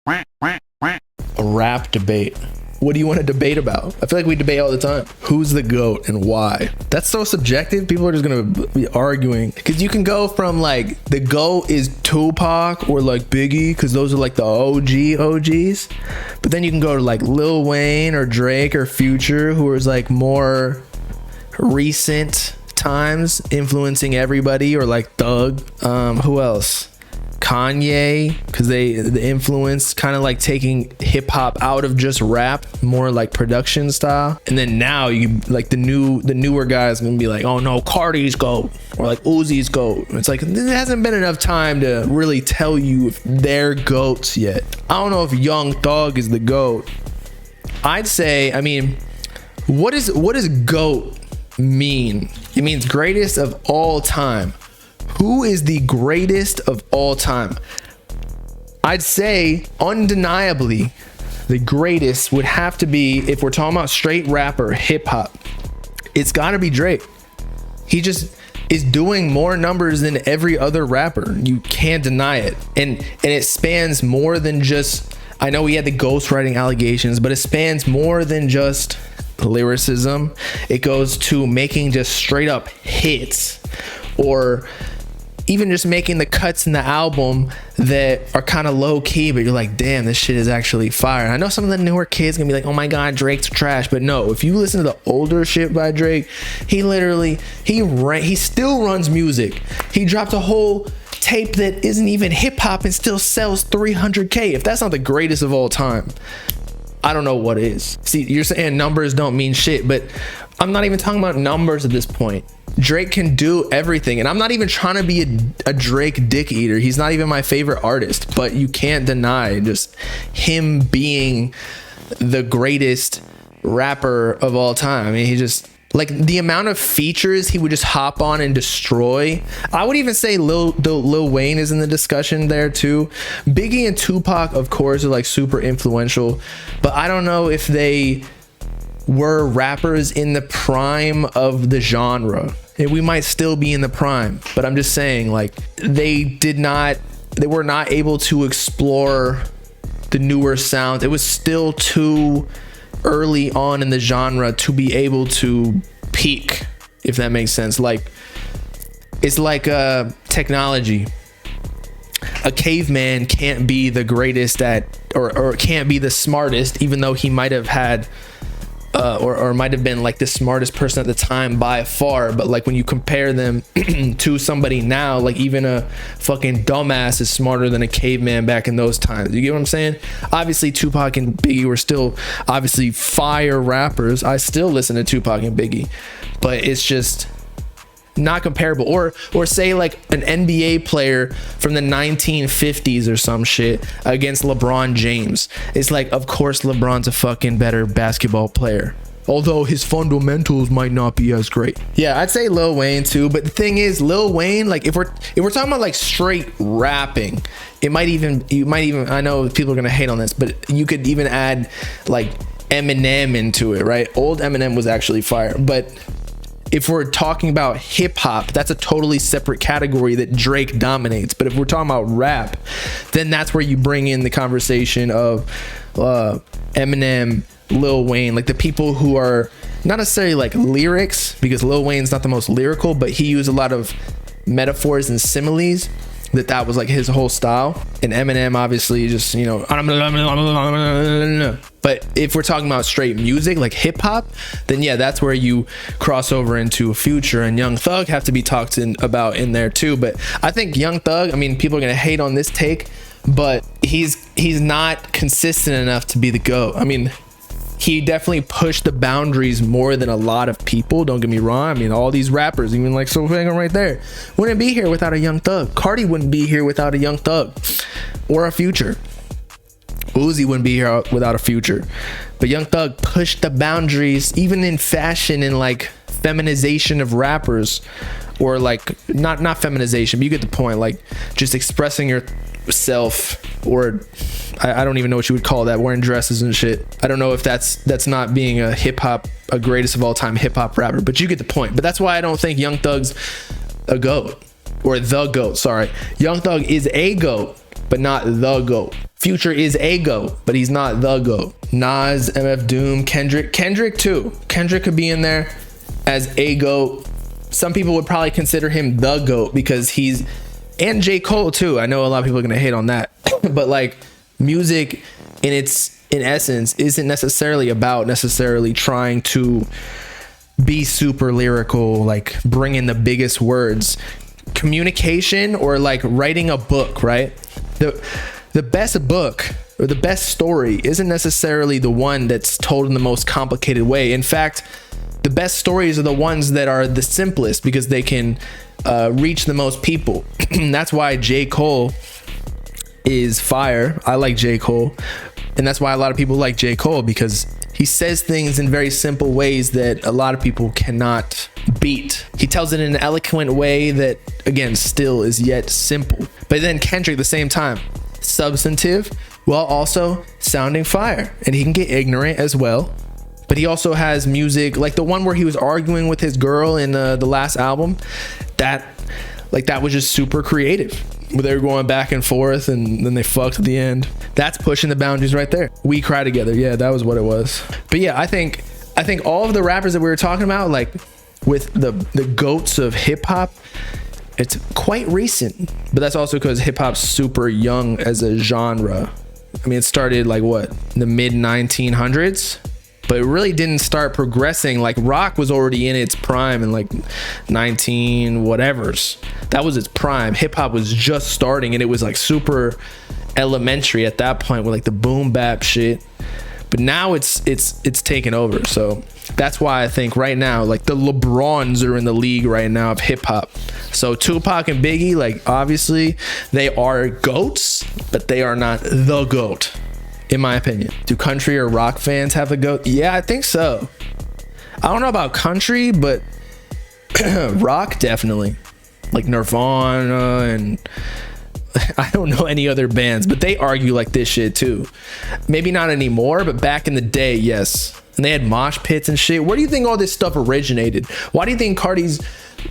A rap debate. What do you want to debate about? I feel like we debate all the time. Who's the GOAT and why? That's so subjective. People are just going to be arguing. Because you can go from like, the GOAT is Tupac or like Biggie, because those are like the OGs. But then you can go to like Lil Wayne or Drake or Future, who is like more recent times influencing everybody, or like Thug. Who else? Kanye, because the influence kind of like taking hip hop out of just rap, more like production style. And then now you like the newer guys gonna be like, oh no, Cardi's GOAT, or like Uzi's GOAT. It's like there hasn't been enough time to really tell you if they're GOATs yet. I don't know if Young Thug is the GOAT. I'd say, I mean, what does GOAT mean? It means greatest of all time. Who is the greatest of all time? I'd say undeniably the greatest would have to be, if we're talking about straight rapper, hip hop, it's got to be Drake. He just is doing more numbers than every other rapper. You can't deny it. And it spans more than just, I know he had the ghostwriting allegations, but it spans more than just lyricism. It goes to making just straight up hits, or even just making the cuts in the album that are kind of low key, but you're like, damn, this shit is actually fire. And I know some of the newer kids gonna be like, oh my God, Drake's trash. But no, if you listen to the older shit by Drake, he still runs music. He dropped a whole tape that isn't even hip hop and still sells 300K. If that's not the greatest of all time, I don't know what is. See, you're saying numbers don't mean shit, but I'm not even talking about numbers at this point. Drake can do everything, and I'm not even trying to be a Drake dick eater. He's not even my favorite artist, but you can't deny just him being the greatest rapper of all time. I mean, he just, like, the amount of features he would just hop on and destroy. I would even say Lil Wayne is in the discussion there too. Biggie and Tupac, of course, are like super influential, but I don't know if they were rappers in the prime of the genre. And we might still be in the prime, but I'm just saying, like, they were not able to explore the newer sounds. It was still too early on in the genre to be able to peak, if that makes sense. Like, it's like technology. A caveman can't be the greatest at, or can't be the smartest, even though he might have had or might have been like the smartest person at the time by far. But like, when you compare them to somebody now, like even a fucking dumbass is smarter than a caveman back in those times. You get what I'm saying? Obviously Tupac and Biggie were still obviously fire rappers. I still listen to Tupac and Biggie, but it's just not comparable. Or say like an NBA player from the 1950s or some shit against LeBron James. It's like, of course LeBron's a fucking better basketball player, although his fundamentals might not be as great. Yeah, I'd say Lil Wayne too. But the thing is, Lil Wayne, like, if we're talking about like straight rapping, you might even, I know people are gonna hate on this, but you could even add like Eminem into it, right? Old Eminem was actually fire. But if we're talking about hip hop, that's a totally separate category that Drake dominates. But if we're talking about rap, then that's where you bring in the conversation of Eminem, Lil Wayne, like the people who are not necessarily like lyrics, because Lil Wayne's not the most lyrical, but he used a lot of metaphors and similes. That was like his whole style. And Eminem obviously just, you know, but if we're talking about straight music, like hip hop, then yeah, that's where you cross over into Future and Young Thug have to be talked about in there too. But I think Young Thug, I mean, people are gonna hate on this take, but he's not consistent enough to be the GOAT. I mean, he definitely pushed the boundaries more than a lot of people, don't get me wrong. I mean, all these rappers, even like Soulfang right there, wouldn't be here without a Young Thug. Cardi wouldn't be here without a Young Thug or a Future. Uzi wouldn't be here without a Future. But Young Thug pushed the boundaries, even in fashion and like feminization of rappers, or like not feminization, but you get the point, like just expressing yourself, or I don't even know what you would call that, wearing dresses and shit. I don't know if that's not being a greatest of all time hip hop rapper, but you get the point. But that's why I don't think Young Thug's a GOAT, or the GOAT. Sorry, Young Thug is a GOAT, but not the GOAT. Future is a GOAT, but he's not the GOAT. Nas, MF Doom, Kendrick too. Kendrick could be in there as a GOAT. Some people would probably consider him the GOAT because he's, and J. Cole too. I know a lot of people are gonna hate on that, but like music in essence isn't necessarily about trying to be super lyrical, like bring in the biggest words. Communication, or like writing a book, right? The best book or the best story isn't necessarily the one that's told in the most complicated way. In fact, the best stories are the ones that are the simplest because they can reach the most people. That's why J. Cole is fire. I like J. Cole. And that's why a lot of people like J. Cole, because he says things in very simple ways that a lot of people cannot beat. He tells it in an eloquent way that, again, still is yet simple. But then Kendrick, at the same time, substantive while also sounding fire. And he can get ignorant as well. But he also has music like the one where he was arguing with his girl in the last album. That was just super creative. Where they were going back and forth and then they fucked at the end. That's pushing the boundaries right there. We Cry Together. Yeah, that was what it was. But yeah, I think all of the rappers that we were talking about, like with the GOATs of hip hop, it's quite recent. But that's also because hip hop's super young as a genre. I mean, it started like what, in the mid 1900s, but it really didn't start progressing. Like rock was already in its prime in like 19 whatevers. That was its prime. Hip hop was just starting and it was like super elementary at that point with like the boom bap shit. But now it's taken over. So that's why I think right now, like the LeBrons are in the league right now of hip hop. So Tupac and Biggie, like obviously they are GOATs, but they are not the GOAT, in my opinion. Do country or rock fans have a GOAT? Yeah, I think so. I don't know about country, but rock definitely. Like Nirvana, and I don't know any other bands, but they argue like this shit too. Maybe not anymore, but back in the day, yes. And they had mosh pits and shit. Where do you think all this stuff originated? Why do you think Cardi's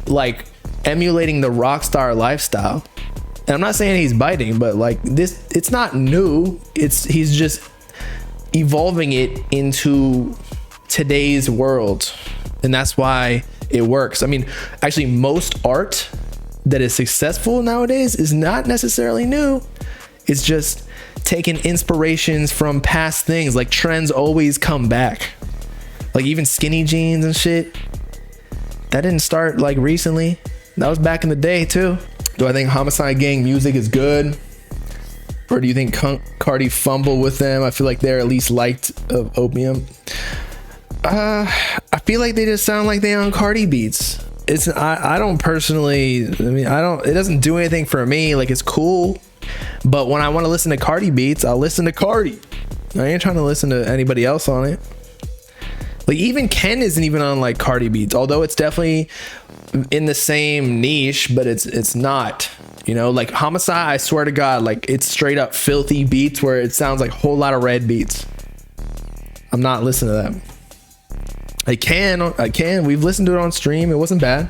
like emulating the rock star lifestyle? And I'm not saying he's biting, but like this, it's not new. He's just evolving it into today's world. And that's why it works. I mean, actually most art that is successful nowadays is not necessarily new. It's just taking inspirations from past things. Like trends always come back. Like even skinny jeans and shit. That didn't start like recently. That was back in the day too. Do I think Homicide Gang music is good? Or do you think Cardi fumbled with them? I feel like they're at least liked of Opium. I feel like they just sound like they on Cardi beats. I don't personally, I mean, it doesn't do anything for me. Like it's cool, but when I want to listen to Cardi beats, I'll listen to Cardi. I ain't trying to listen to anybody else on it. Like even Ken isn't even on like Cardi beats, although it's definitely in the same niche, but it's not, you know, like Homicide, I swear to God, like it's straight up filthy beats where it sounds like a whole lot of red beats. I'm not listening to them. I can. We've listened to it on stream. It wasn't bad.